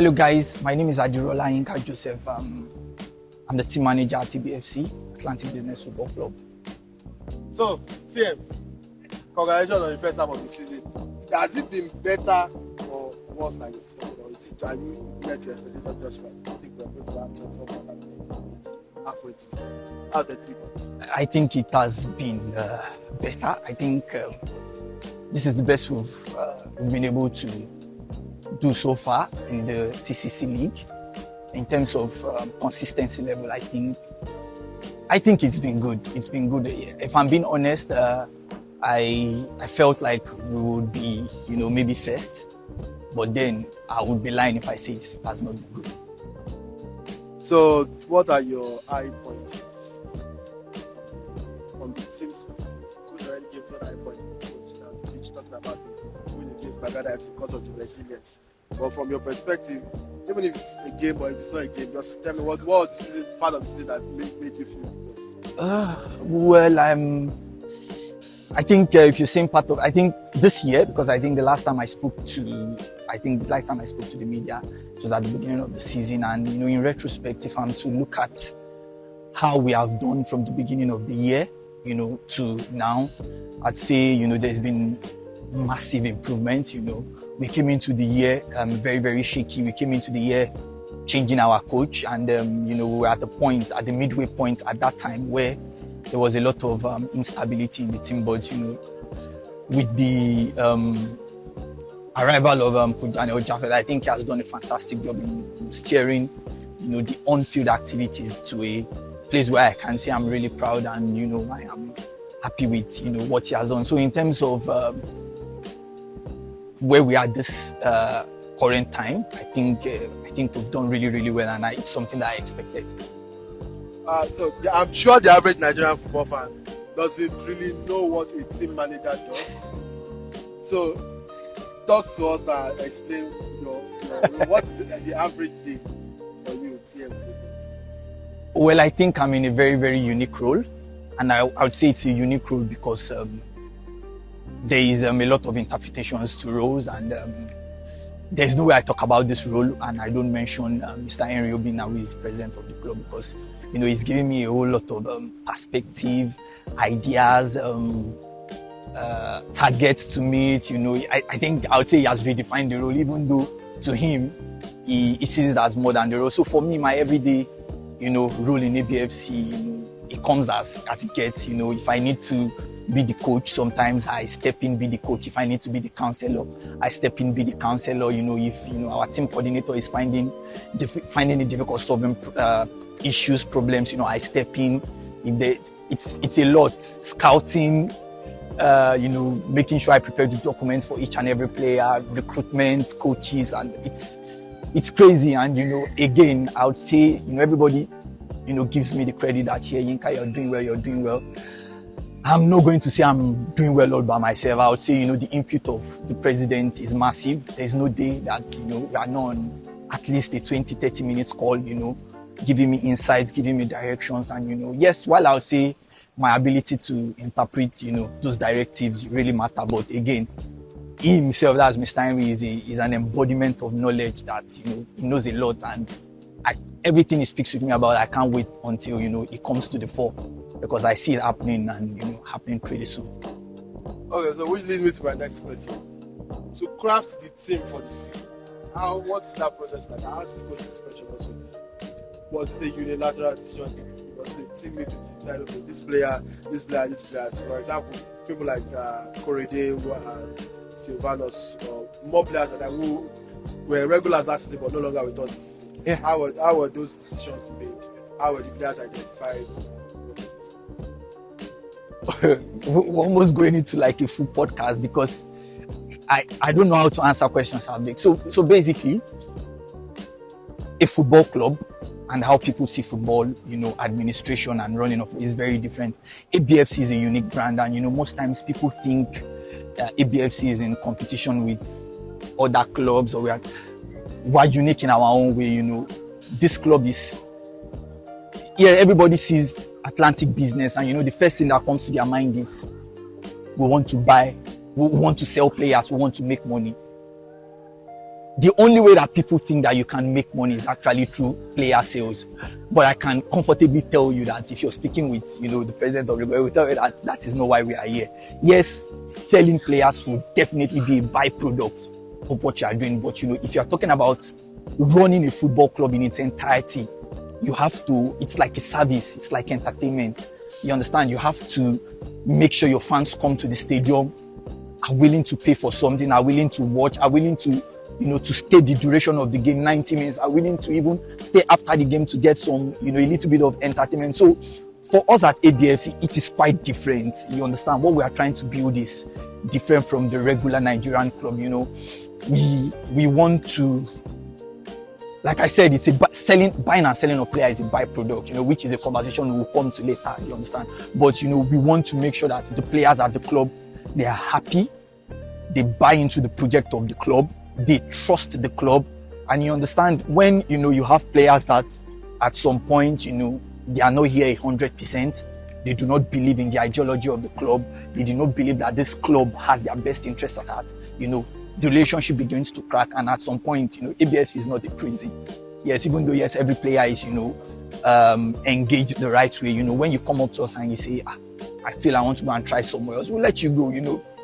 Hello guys, my name is Adiro Olayinka Joseph. I'm the team manager at ABFC, Atlantic Business Football Club. So, TM, congratulations on the first half of the season. Has it been better or worse than you expected? Or is it, are you met your expectations just right? I think we're going to have 24 games halfway through the season, out of 3 months. I think it has been better. I think this is the best we've been able to do so far in the TCC League. In terms of consistency level, I think it's been good. It's been good. If I'm being honest, I felt like we would be, maybe first, but then I would be lying if I say it has not been good. So, what are your high points from the team's perspective? Could already give some high points, which talking about the win against Bagada FC because of the resilience. But from your perspective, even if it's a game or if it's not a game, just tell me what was the season, part of the season that made you feel best? I think if you're saying part of, I think this year, because I think the last time I spoke to the media, it was at the beginning of the season. And, in retrospect, if I'm to look at how we have done from the beginning of the year, to now, I'd say, there's been massive improvements. We came into the year very, very shaky. We came into the year changing our coach, and we were at the midway point at that time where there was a lot of instability in the team. But with the arrival of Daniel Jaffet, I think he has done a fantastic job in steering the on-field activities to a place where I can say I'm really proud, and I am happy with what he has done. So in terms of where we are this current time, I think we've done really, really well, and it's something that I expected. So I'm sure the average Nigerian football fan doesn't really know what a team manager does. So talk to us and explain what's the average day for you, TM. Well, I think I'm in a very, very unique role, and I would say it's a unique role because there is a lot of interpretations to roles, and there's no way I talk about this role and I don't mention Mr. Henry Obina, who is president of the club, because he's giving me a whole lot of perspective, ideas, targets to meet. I think I would say he has redefined the role, even though to him he sees it as more than the role. So for me, my everyday role in ABFC, it comes as it gets. If I need to be the coach, sometimes I step in, be the coach. If I need to be the counselor, I step in, be the counselor. If our team coordinator is finding it difficult solving issues, problems, I step in. It's a lot. Scouting, making sure I prepare the documents for each and every player, recruitment, coaches, and it's crazy. And again, I would say everybody gives me the credit that here, Yinka, you're doing well. I'm not going to say I'm doing well all by myself. I would say, the input of the president is massive. There's no day that, we are not on at least a 20-30 minutes call, giving me insights, giving me directions. And, yes, while I would say my ability to interpret, those directives really matter. But again, he himself, that's Mr. Henry, is an embodiment of knowledge that, he knows a lot. And everything he speaks with me about, I can't wait until, it comes to the fore, because I see it happening and, happening pretty soon. Okay, so which leads me to my next question. To craft the team for the season, what's that process like? I asked the coach this question also. Was it a unilateral decision? Was the team meeting to decide, okay, this player? So for example, people like Korede and Silvanos, more players than who were regulars last season but no longer with us this season. Yeah. How were those decisions made? How were the players identified? We're almost going into like a full podcast because I don't know how to answer questions how big. So basically, a football club and how people see football, administration and running of it is very different. ABFC is a unique brand, and most times people think ABFC is in competition with other clubs, or we're unique in our own way. This club is, everybody sees Atlantic business, and the first thing that comes to their mind is we want to buy, we want to sell players, we want to make money. the only way that people think that you can make money is actually through player sales. But I can comfortably tell you that if you're speaking with, the president of the world, will tell you that that is not why we are here. Yes, selling players will definitely be a byproduct of what you are doing. But, if you're talking about running a football club in its entirety, you have to, it's like a service, it's like entertainment. You understand? You have to make sure your fans come to the stadium, are willing to pay for something, are willing to watch, are willing to, to stay the duration of the game, 90 minutes, are willing to even stay after the game to get some, a little bit of entertainment. So for us at ABFC, it is quite different. You understand? What we are trying to build is different from the regular Nigerian club. We want to, like I said, it's buying and selling of players is a byproduct, which is a conversation we'll come to later, you understand? But, we want to make sure that the players at the club, they are happy, they buy into the project of the club, they trust the club. And you understand, when, you have players that at some point, they are not here 100%, they do not believe in the ideology of the club, they do not believe that this club has their best interests at heart, the relationship begins to crack. And at some point, ABFC is not a prison. Yes, even though, yes, every player is, engaged the right way. When you come up to us and you say, I feel I want to go and try somewhere else, we'll let you go.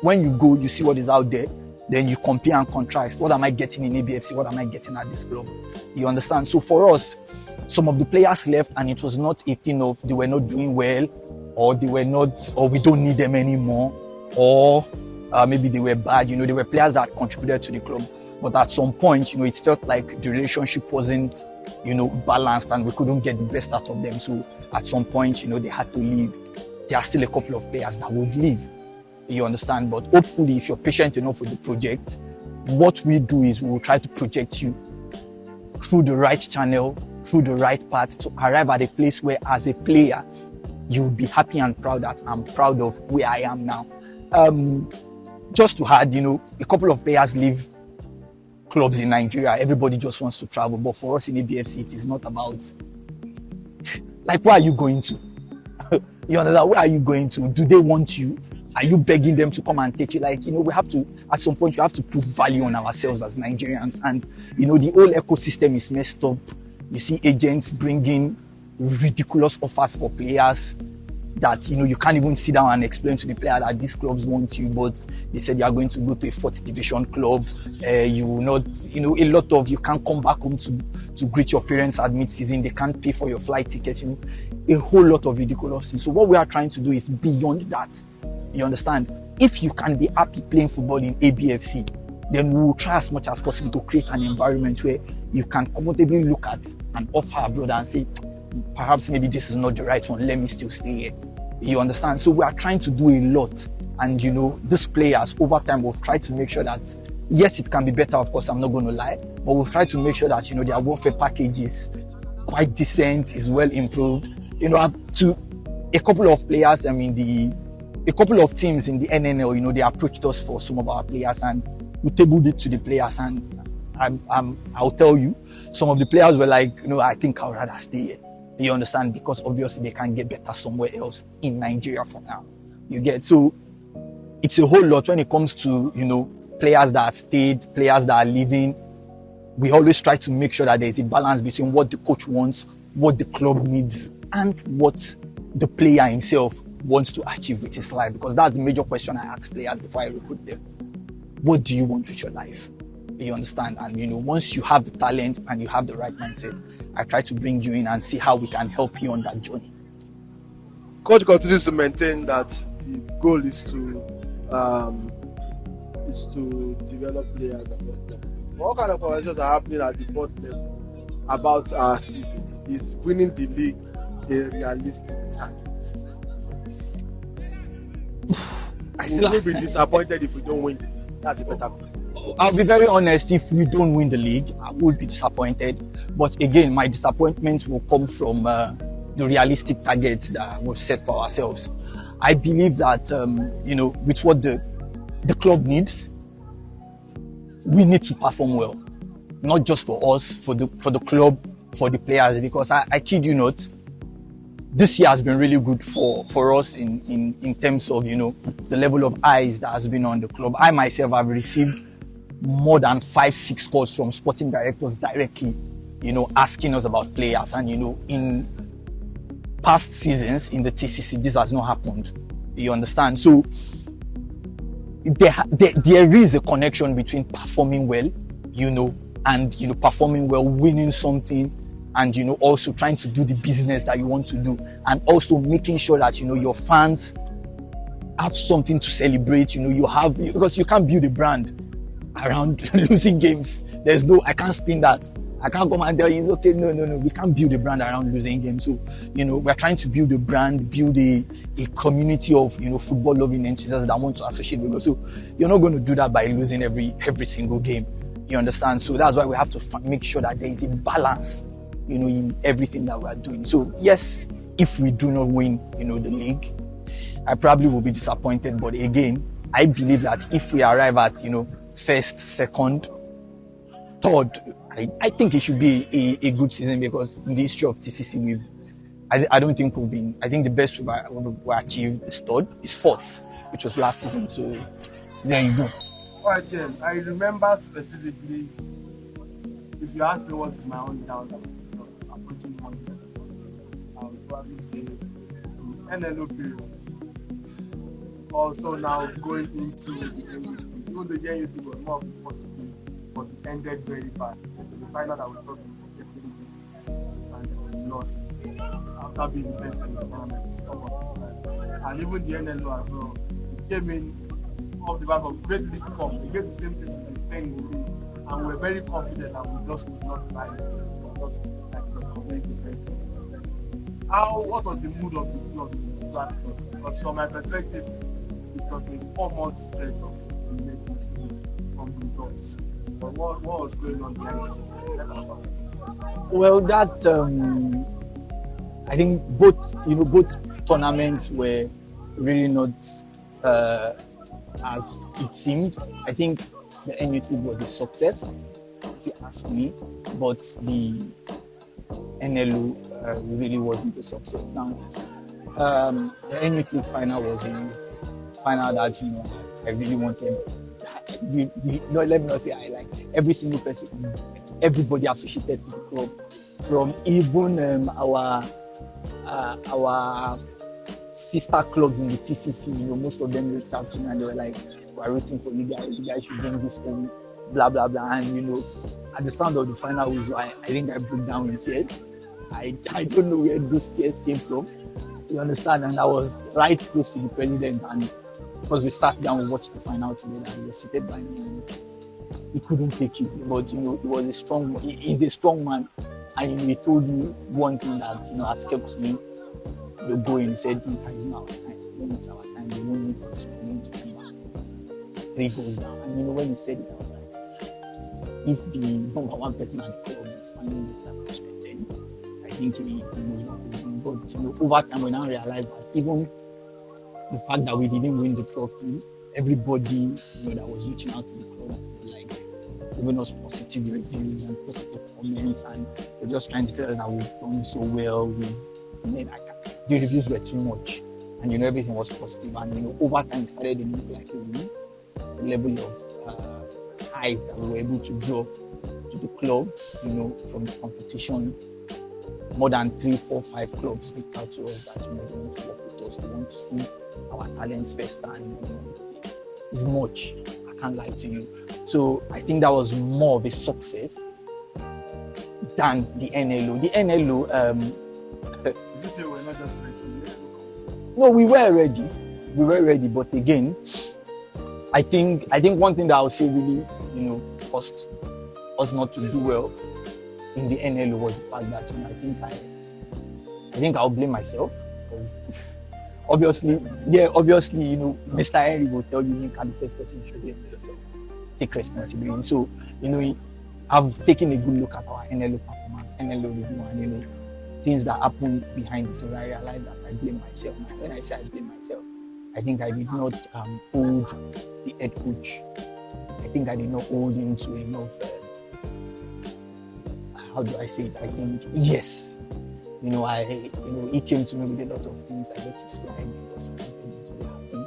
When you go, you see what is out there, then you compare and contrast. What am I getting in ABFC? What am I getting at this club? You understand? So for us, some of the players left, and it was not a thing of they were not doing well, or they were not, or we don't need them anymore, or maybe they were bad. They were players that contributed to the club. But at some point, it felt like the relationship wasn't, balanced, and we couldn't get the best out of them. So at some point, they had to leave. There are still a couple of players that would leave. You understand? But hopefully, if you're patient enough with the project, what we do is we will try to project you through the right channel, through the right path, to arrive at a place where, as a player, you'll be happy and proud that I'm proud of where I am now. Just to add, a couple of players leave clubs in Nigeria. Everybody just wants to travel. But for us in ABFC, it is not about, like, where are you going to? You understand? Where are you going to? Do they want you? Are you begging them to come and take you? Like, we have to, at some point, you have to put value on ourselves as Nigerians. And, the whole ecosystem is messed up. You see agents bringing ridiculous offers for players that, you can't even sit down and explain to the player that these clubs want you, but they said you are going to go to a 4th division club. You will not, a lot of, you can't come back home to greet your parents at mid-season. They can't pay for your flight tickets, a whole lot of ridiculous things. So what we are trying to do is beyond that. You understand? If you can be happy playing football in ABFC, then we will try as much as possible to create an environment where you can comfortably look at an offer abroad and say, perhaps maybe this is not the right one, let me still stay here. You understand? So we are trying to do a lot. And, these players, over time, we've tried to make sure that, yes, it can be better, of course, I'm not going to lie, but we've tried to make sure that, their welfare package is quite decent, is well improved. Up to a couple of players, a couple of teams in the NNL, they approached us for some of our players, and we tabled it to the players. And I'll tell you, some of the players were like, I think I'd rather stay here. You understand? Because obviously they can get better somewhere else in Nigeria for now. You get? So it's a whole lot when it comes to, players that stayed, players that are leaving. We always try to make sure that there's a balance between what the coach wants, what the club needs, and what the player himself wants to achieve with his life. Because that's the major question I ask players before I recruit them. What do you want with your life? You understand? And, once you have the talent and you have the right mindset, I try to bring you in and see how we can help you on that journey. Coach continues to maintain that the goal is to develop players and whatnot. What kind of conversations are happening at the board level about our season? Is winning the league a realistic target for this? We will be disappointed if we don't win the league. That's a better question. I'll be very honest, if we don't win the league, I would be disappointed. But again, my disappointment will come from the realistic targets that we've set for ourselves. I believe that, with what the club needs, we need to perform well. Not just for us, for the club, for the players. Because I kid you not, this year has been really good for us in terms of, the level of eyes that has been on the club. I myself have received more than 5-6 calls from sporting directors directly, asking us about players. And, in past seasons in the TCC, this has not happened. You understand? So there is a connection between performing well, and, performing well, winning something, and, also trying to do the business that you want to do, and also making sure that, your fans have something to celebrate, because you can't build a brand around losing games. I can't spin that. I can't come and tell you, it's okay. No. We can't build a brand around losing games. So, we're trying to build a brand, build a community of, football loving enthusiasts that want to associate with us. So you're not going to do that by losing every single game. You understand? So that's why we have to make sure that there is a balance, in everything that we're doing. So yes, if we do not win, the league, I probably will be disappointed. But again, I believe that if we arrive at, first, second, third, I think it should be a good season, because in the history of TCC, I don't think we've been. I think the best we achieved is third, is fourth, which was last season. So there you go. All right, Tim. I remember specifically, if you ask me what is my own doubt approaching 1 year, I would probably say the NLO period. Also now going into the NUP. Even the NUP was more positive, but it ended very bad. So the final that we thought we definitely beat, and we lost after being the best in the tournament. And even the NLO as well, it came in off the back of great league form. They get the same thing to the playing in the league, and we're very confident that we just could not buy it. Because like it was a completely different team. What was the mood of the club? Because from my perspective, it was a 4-month stretch of from the results. But what was going on behind the scenes? Well, that I think both tournaments were really not as it seemed. I think the NUT was a success, if you ask me, but the NLO really wasn't a success. Now, the NUT final was a final that I really wanted. Let me not say I like every single person, everybody associated to the club, from even our sister clubs in the TCC. Most of them reached out to me and they were like, "We're rooting for you guys. You guys should bring this home." Blah blah blah. And at the sound of the final whistle, I think I broke down in tears. I don't know where those tears came from. You understand? And I was right close to the president, and because we sat down and watched the final together, he was seated by me, and he couldn't take it. But he was a strong. He's a strong man, and he told me one thing that has kept me going. He said, "It's now our time. When it's our time, we won't need to explain to come 3 goals down." And when he said it, I was like, if the number one person at the club is finding this establishment, then I think he knows what he's doing. But over time, we now realized that even the fact that we didn't win the trophy, everybody that was reaching out to the club, like giving us positive reviews and positive comments, and they're just trying to tell us that we've done so well. The reviews were too much, and everything was positive. And over time, it started to look like a level of highs that we were able to draw to the club, from the competition. More than 3, 4, 5 clubs reached out to us that they want to work with us. They want to see our talents first, and it's much. I can't lie to you. So I think that was more of a success than the NLO. The NLO. Did you say we're not just playing? No, we were ready. We were ready, but again, I think one thing that I would say really, caused us not to do well in the NLO was the fact that I think I'll blame myself, because obviously, Mr. Henry will tell you you can't be the first person, you should blame yourself. Take responsibility. So, I've taken a good look at our NLO performance, NLO review, and things that happened behind the scenes. I realized that I blame myself. And when I say I blame myself, I think I did not hold the head coach. I think I did not hold him to enough. How do I say it? I think yes. He came to me with a lot of things. I let it slide because I wanted him to be happy.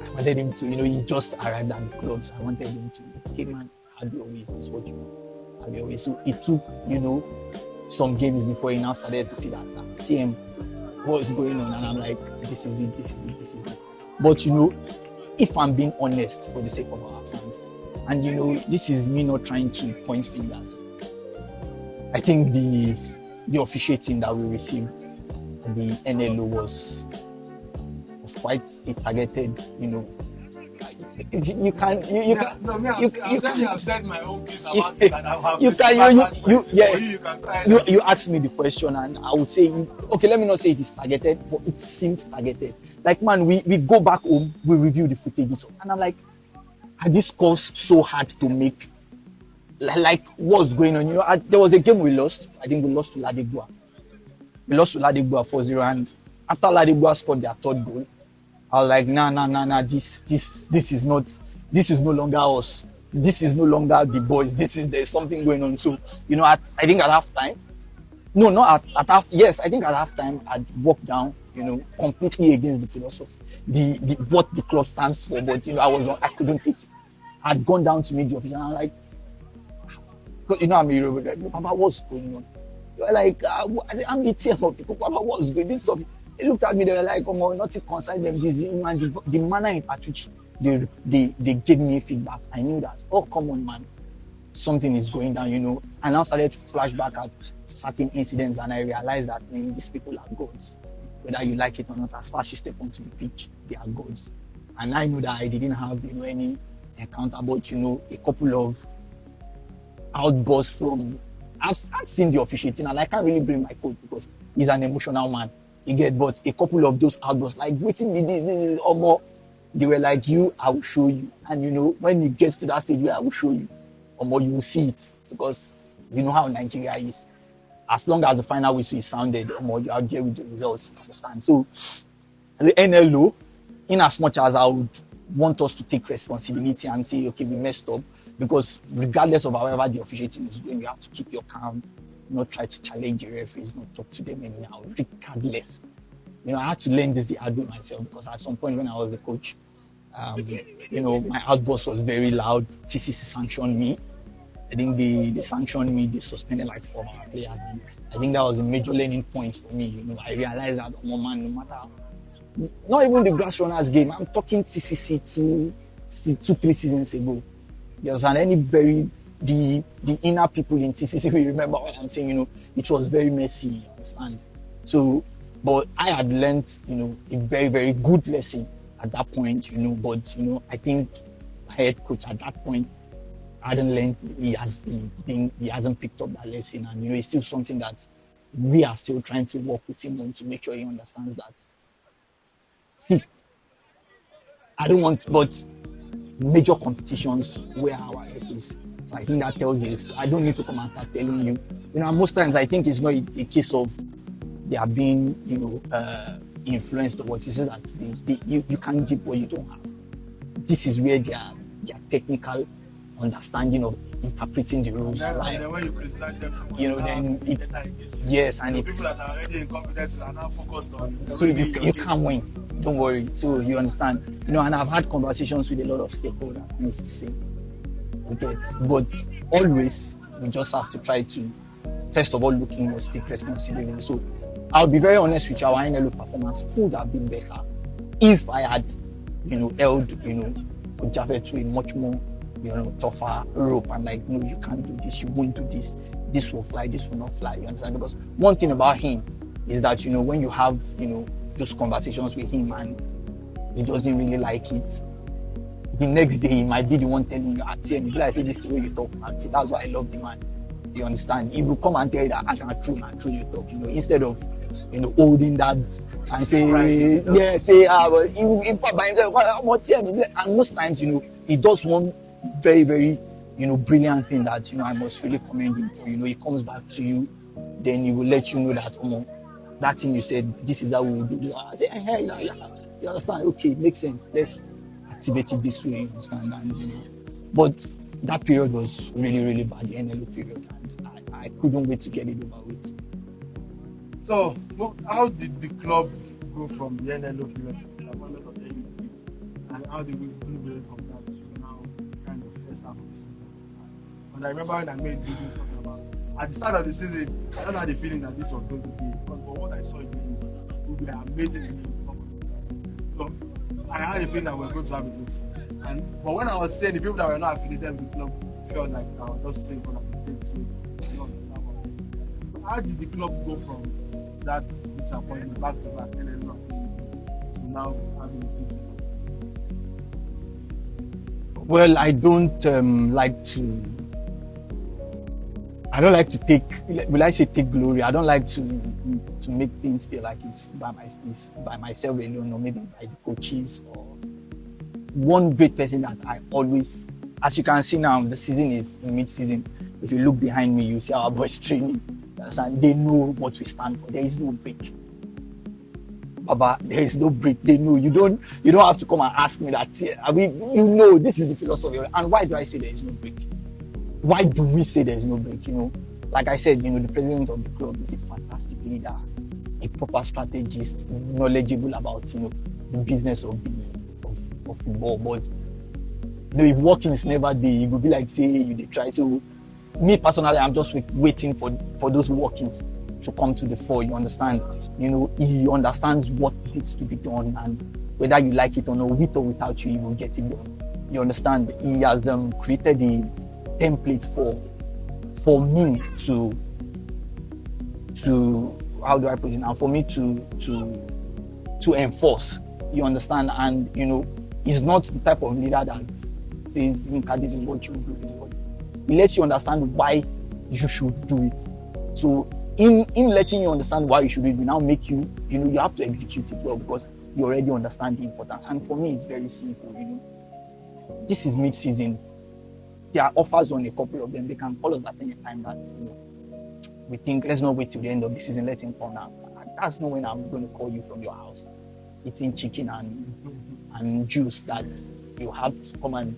I wanted him to, he just arrived at the club, so I wanted him to okay, man, have your ways. This is what you have your ways. So it took, some games before he now started to see that TM, what's going on? And I'm like, this is it. But if I'm being honest for the sake of our fans, and this is me not trying to point fingers, I think the officiating that we received at the NLO was quite a targeted, you can. I've said my own piece about it, and you asked me the question, and I would say, okay, let me not say it is targeted, but it seemed targeted. Like, man, we go back home, we review the footages, and I'm like, are these calls so hard to make? Like, what's going on? There was a game we lost. I think we lost to Ladegua. We lost to Ladegua 4-0, and after Ladegua scored their third goal, I was like, nah, this is no longer us. This is no longer the boys. There's something going on. So, I think at halftime, no, not at half, yes, I think at halftime, I'd walked down, completely against the philosophy, the what the club stands for, but, I couldn't take it. I'd gone down to meet the official, and I'm like, I'm a Yoruba guy, Papa, what's going on? They were like, I'm the team of people, Papa, what's going on? This stuff. They looked at me, they were like, nothing concerns them. The manner in which they gave me feedback, I knew that, oh, come on, man, something is going down, And I now started to flash back at certain incidents, and I realized that, man, these people are gods. Whether you like it or not, as far as you step onto the pitch, they are gods. And I know that I didn't have, any encounter, but, a couple of outbursts from, I've seen the officiating, and I can't really blame my coach because he's an emotional man. You get, but a couple of those outbursts, like, waiting me, this is or more. They were like, I will show you. And when it gets to that stage where I will show you, or more, you will see it. Because you know how Nigeria is. As long as the final whistle is sounded, or more, you are there with the results, you understand? So, the NLO, in as much as I would want us to take responsibility and say, okay, we messed up, because regardless of however the officiating is going, you have to keep your calm, not try to challenge the referees, not talk to them anyhow, regardless. I had to learn this the hard way myself, because at some point when I was the coach, my outburst was very loud. TCC sanctioned me. I think they sanctioned me, they suspended like 4 of our players. And I think that was a major learning point for me. I realized that, oh man, no matter, not even the grass runners game, I'm talking TCC 2-3 seasons ago. There was the inner people in TCC, we remember what I'm saying, it was very messy, you understand? So, but I had learned, a very, very good lesson at that point, but, I think my head coach at that point hadn't learned, he hasn't picked up that lesson, and, it's still something that we are still trying to work with him on to make sure he understands that. See, I don't want, but major competitions where our referees. So I think that tells you, I don't need to come and start telling you. Most times I think it's not a case of they are being, influenced or what. It's just that you can't give what you don't have. This is where their technical understanding of interpreting the rules. And then when you criticize them too much, then yes, and it's people that are already incompetent are now focused on. So you can't win. Don't worry. So you understand. And I've had conversations with a lot of stakeholders, and it's the same. But always we just have to try to, first of all, look inwards, take responsibility. So I'll be very honest with you, our NLO performance could have been better if I had, held, Jaffe to a much more, tougher rope and like, no, you can't do this, you won't do this, this will fly, this will not fly, you understand? Because one thing about him is that, when you have, those conversations with him and he doesn't really like it, the next day he might be the one telling you, I say this is the way you talk, that's why I love the man. You understand? He will come and tell you that true you talk, instead of holding that and say, but he will impact by himself. And most times, he does one very, very, brilliant thing that, I must really commend him for. He comes back to you, then he will let you know that, that thing you said, this is how we will do. I say, hey, you understand? Okay, makes sense. Let's activate it this way, you understand? And, but that period was really, really bad, the NLO period, and I couldn't wait to get it over with. So, how did the club go from the NLO period to the appointment of the NLO? And how did we move from that to now kind of first half of the season? And I remember when I made videos talking about at the start of the season, I don't have the feeling that this was going to be, because for what I saw in the we were amazing in the club. So I had a feeling that we were going to have a good season. But when I was saying the people that were not affiliated with the club felt like I was just saying what I did, so you don't understand what. How did the club go from that disappointment back to back and then to now having a good season? Well, I don't like to take, will I say take glory? I don't like to make things feel like it's by myself alone, or maybe by the coaches, or one great person that I always, as you can see now, the season is in mid-season. If you look behind me, you see our boys training. You understand? They know what we stand for. There is no break. Baba, there is no break. They know. You don't have to come and ask me that. You know, this is the philosophy. And why do I say there is no break? Why do we say there is no break? You know, like I said, you know, the president of the club is a fantastic leader, a proper strategist, knowledgeable about, you know, the business of football. But you know, if working is never there, it will be like say you try. So me personally, I'm just waiting for those workings to come to the fore. You understand? You know, he understands what needs to be done, and whether you like it or not, with or without you, he will get it done. You understand? He has created a template for me to how do I put it now? For me to enforce. You understand? And you know, he's not the type of leader that says, "Yinka, this is what you do." This is what he lets you understand why you should do it. So in letting you understand why you should do it, will now make you, you know, you have to execute it well, because you already understand the importance. And for me, it's very simple. You know, this is mid-season. There are offers on a couple of them. They can call us at any time that, you know, we think, let's not wait till the end of the season, let him come now. That's not when I'm going to call you from your house eating chicken and juice that you have to come and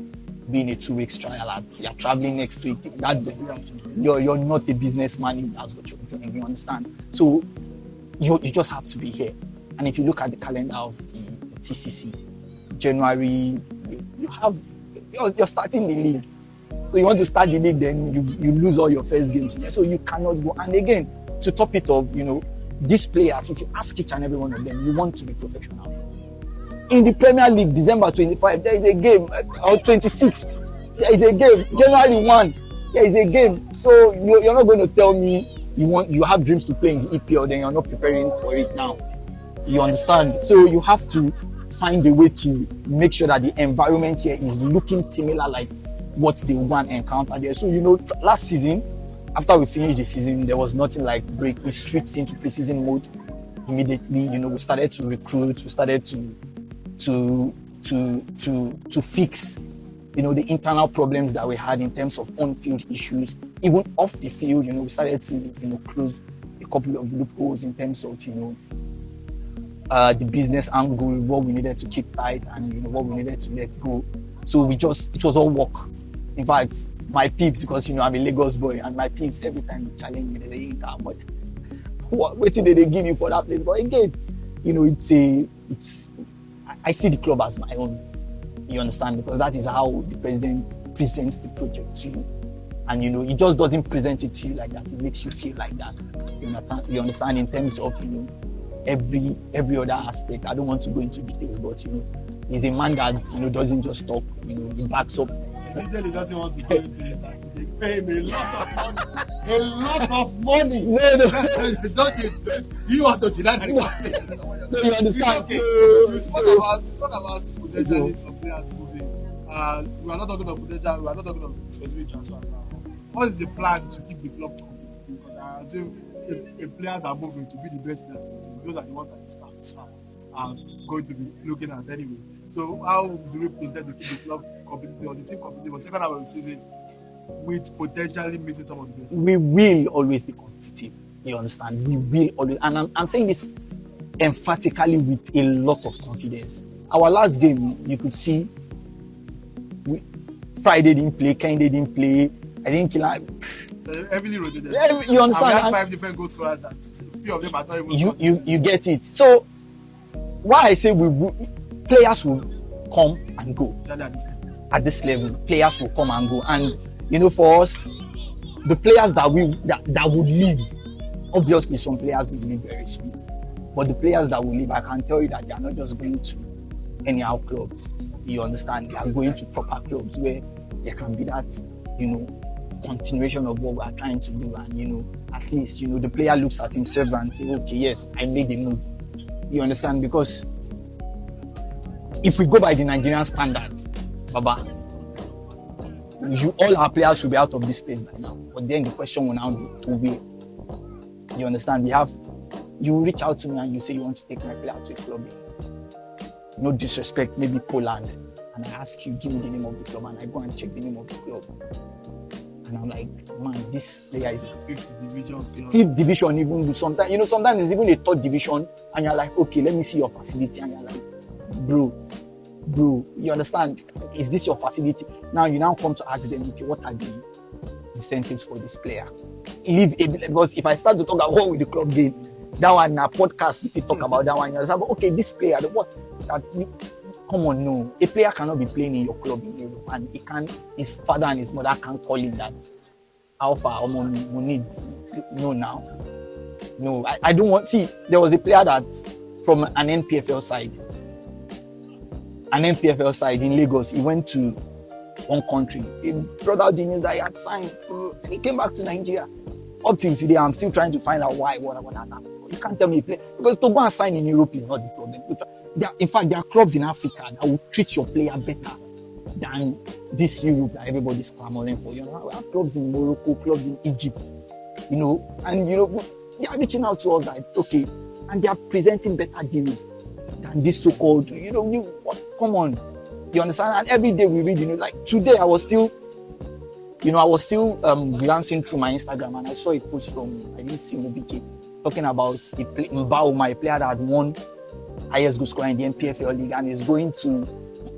be in a 2 weeks trial at. You're traveling next week. You're not a businessman. That's what you're doing. You understand? So you just have to be here. And if you look at the calendar of the TCC, January, you're starting the league. So you want to start the league, then you lose all your first games. So you cannot go. And again, to top it off, you know, these players, if you ask each and every one of them, you want to be professional. In the Premier League, December 25, there is a game, or 26th, there is a game. January 1, there is a game. So you're not going to tell me you have dreams to play in the EPL, then you're not preparing for it now. You understand? So you have to find a way to make sure that the environment here is looking similar like what they want to encounter there. So, you know, last season, after we finished the season, there was nothing like break. We switched into preseason mode immediately. You know, we started to recruit. We started to fix, you know, the internal problems that we had in terms of on-field issues. Even off the field, you know, we started to, you know, close a couple of loopholes in terms of, you know, the business angle, what we needed to keep tight, and, you know, what we needed to let go. So it was all work. In fact, my peeps, because, you know, I'm a Lagos boy, and my peeps, every time they challenge me, they say, "Yinka, but what did they give you for that place?" But again, you know, I see the club as my own. You understand? Because that is how the president presents the project to you. And, you know, he just doesn't present it to you like that. It makes you feel like that. You understand? In terms of, you know, every other aspect. I don't want to go into details, but, you know, he's a man that, you know, doesn't just talk. You know, he backs up. He doesn't want to go into it. Like, they pay him a lot of money. A lot of money. No. It's not the you want to deny that. No, you understand? Okay. We spoke about potentially some players moving. We are not talking about potential. We are not talking about specific transfer now. What is the plan to keep the club competitive? Because I assume if players are moving to be the best players in the team, those are the ones that the scouts are going to be looking at anyway. So how do we intend to keep the club competitive, or the team competitive for the second half of the season with potentially missing some of the players? We will always be competitive. You understand? We will always, and I'm saying this emphatically with a lot of confidence. Our last game, you could see, Friday didn't play, Kende didn't play. I think heavily rotated. You understand? And we had 5 different goal scorers that few of them are not even. You get it. So why I say players will come and go at this level. Players will come and go, and You know, for us, the players that would leave, obviously some players will leave very soon. But the players that will leave, I can tell you that they are not just going to anyhow clubs. You understand? They are going to proper clubs where there can be that, you know, continuation of what we are trying to do. And, you know, at least, you know, the player looks at himself and say, okay, yes, I made a move. You understand? Because if we go by the Nigerian standard, Baba, all our players should be out of this place by now. But then the question will now be to where. You understand? You reach out to me and you say you want to take my player to a club. No disrespect, maybe Poland. And I ask you, give me the name of the club, and I go and check the name of the club. And I'm like, man, this player is fifth division. Fifth division, even sometimes, you know, sometimes it's even a third division, and you're like, okay, let me see your facility, and you're like, bro, you understand? Is this your facility? Now you now come to ask them, okay, what are the incentives for this player? Because if I start to talk about what with the club gain, that one in a podcast, if you talk about that one, you understand? But okay, this player, come on, no. A player cannot be playing in your club in Europe, and his father and his mother can't call him that. Alpha, we need no now. No, I don't want. See, there was a player that from an NPFL side in Lagos, he went to one country. He brought out the news that he had signed, and he came back to Nigeria. Up till today, I'm still trying to find out what has happened. You can't tell me he play, because to go and sign in Europe is not the problem. In fact, there are clubs in Africa that will treat your player better than this Europe that everybody's clamoring for. You know, we have clubs in Morocco, clubs in Egypt, you know, and you know, they are reaching out to us like, okay, and they are presenting better deals than this so-called, you know, come on, you understand? And every day we read, you know, like today I was still glancing through my Instagram, and I saw a post from, I think, Simobike, talking about Mbauma, a player that had won highest goal scorer in the NPFL league, and is going to,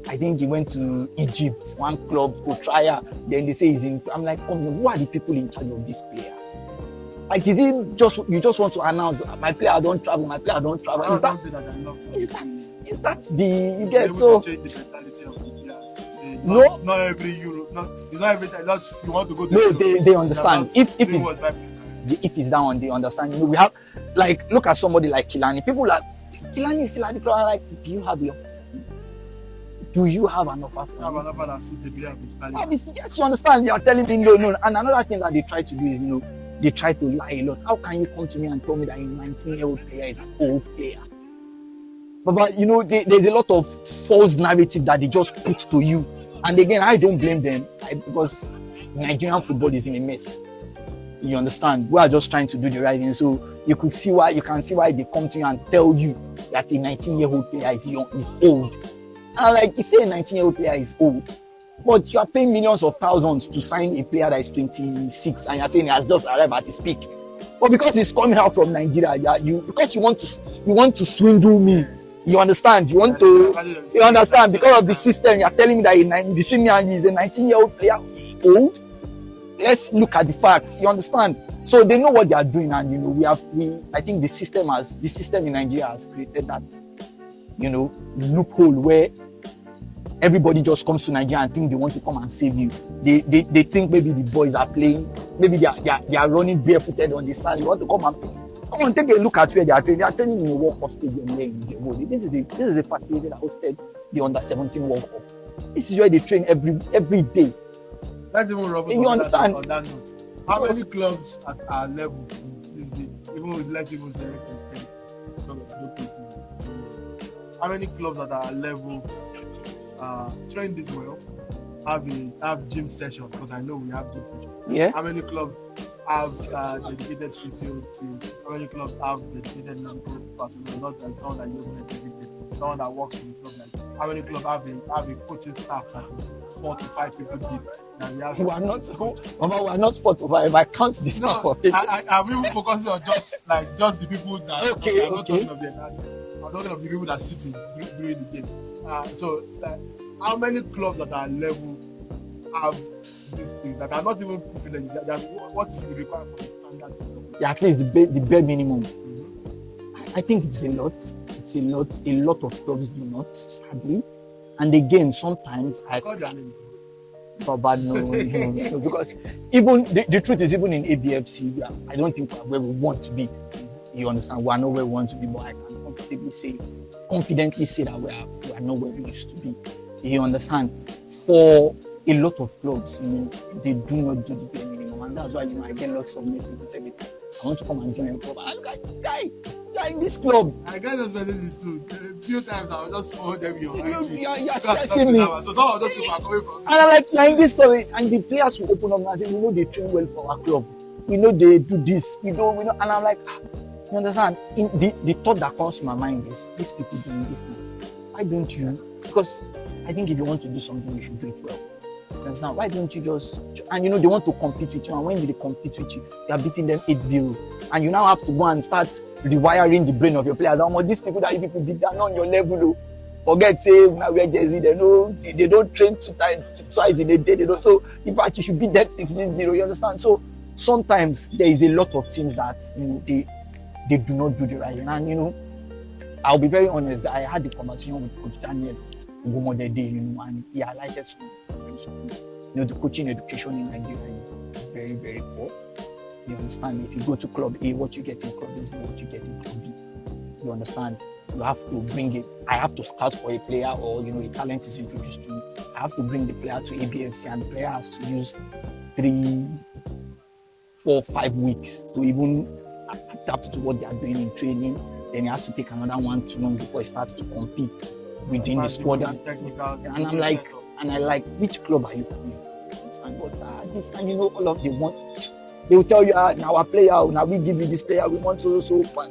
I think he went to Egypt, one club to try out. Then they say he's in. I'm like, who are the people in charge of these players? Like, is it just you just want to announce my player don't travel, my player don't travel? Is that the you get so? No, not every Euro. It's not every time. You want to go to. No, they understand. If it's that one, they understand. You know, we have, like, look at somebody like Kilani. People like Kilani is still at the club. Like, do you have an offer for him? Have an offer that suits the player of his quality. Yes, you understand. You are telling me no. And another thing that they try to do is, you know, they try to lie a lot. How can you come to me and tell me that a 19-year-old player is an old player? But you know, there's a lot of false narrative that they just put to you. And again, I don't blame them, because Nigerian football is in a mess. You understand? We are just trying to do the right thing. So you can see why they come to you and tell you that a 19-year-old player is old. And I'm like, you say a 19-year-old player is old, but you are paying millions of thousands to sign a player that is 26, and you're saying he has just arrived at his peak. But because he's coming out from Nigeria, because you want to swindle me. You understand? You understand? Because of the system, you're telling me that between me and you is a 19-year-old player old. Let's look at the facts. You understand? So they know what they are doing, and you know, I think the system in Nigeria has created that, you know, loophole where everybody just comes to Nigeria and think they want to come and save you. They think maybe the boys are playing, maybe they are running barefooted on the sand. You want to come and take a look at where they are training. They are training in a World Cup stadium here in Djibouti. This is a facility that hosted the Under-17 World Cup. This is where they train every day. That's even rubbish. You understand? On that note, how many clubs at our level, even with let's even say how many clubs at our level train this well, have gym sessions? Because I know we have gym sessions. Yeah. How many clubs have dedicated physio team? How many clubs have dedicated medical personnel? Not like someone that uses dedicated, someone that works in the club. Like, how many clubs have a coaching staff that is 4 to 5 people deep? We are not 4 to 5. I count the staff of it. I'm even focusing on just the people that. Okay. I'm not talking of I'm talking of the people that sit during the games. So, how many clubs at our level have these things that are not even privileged? What is required for the standard? Yeah, at least the bare minimum. Mm-hmm. I think it's a lot. It's a lot. A lot of clubs do not, sadly. And again, sometimes Call their name. Baba, no, because even the truth is, even in ABFC, I don't think we're where we want to be. You understand? We are not where we want to be, but I can confidently say that we are not where we used to be. You understand? For a lot of clubs, they do not do the bare minimum, and that's why I get lots of messages every time. I want to come and join a club. I'm like, guy, you're in this club. I got those messages too. A few times I'll just forward them your You're stressing me. So some of those people are coming from. And I'm like, you're in this club, and the players will open up and say, they train well for our club. We know they do this. We know. And I'm like, you understand? The thought that comes to my mind is, these people doing these things. Why don't you? Because I think if you want to do something, you should do it well. You understand? Why don't you just... And they want to compete with you. And when they compete with you, you are beating them 8-0. And you now have to go and start rewiring the brain of your players. These people that you people beat, they're not on your level. Forget, say, now we're Jersey. They don't train twice in a day. They don't. So, in fact, you should beat them 16-0. You understand? So, sometimes there is a lot of teams that, they do not do the right thing. And, I'll be very honest, that I had a conversation with Coach Daniel the day, and he highlighted some. The coaching education in Nigeria is very, very poor. You understand? If you go to Club A, what you get in Club A is not what you get in Club B. You understand? You have to bring it. I have to scout for a player, or a talent is introduced to me. I have to bring the player to ABFC, and the player has to use 3, 4, 5 weeks to even adapt to what they are doing in training. Then he has to take another 1-2 months before he starts to compete within the squad. And I'm like, which club are you playing? Understand? But this, and all of them want. They will tell you, now our player, now we give you this player, we want so. But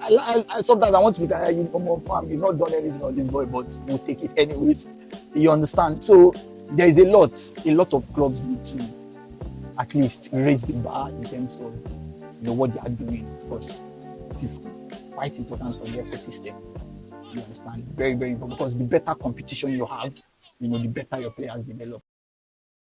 I sometimes I want to be like, you've not done anything on this boy, but we'll take it anyways. You understand? So there is a lot of clubs need to at least raise the bar in terms of what they are doing, because it is quite important for the ecosystem. You understand? Very, very important, because the better competition you have, the better your players develop.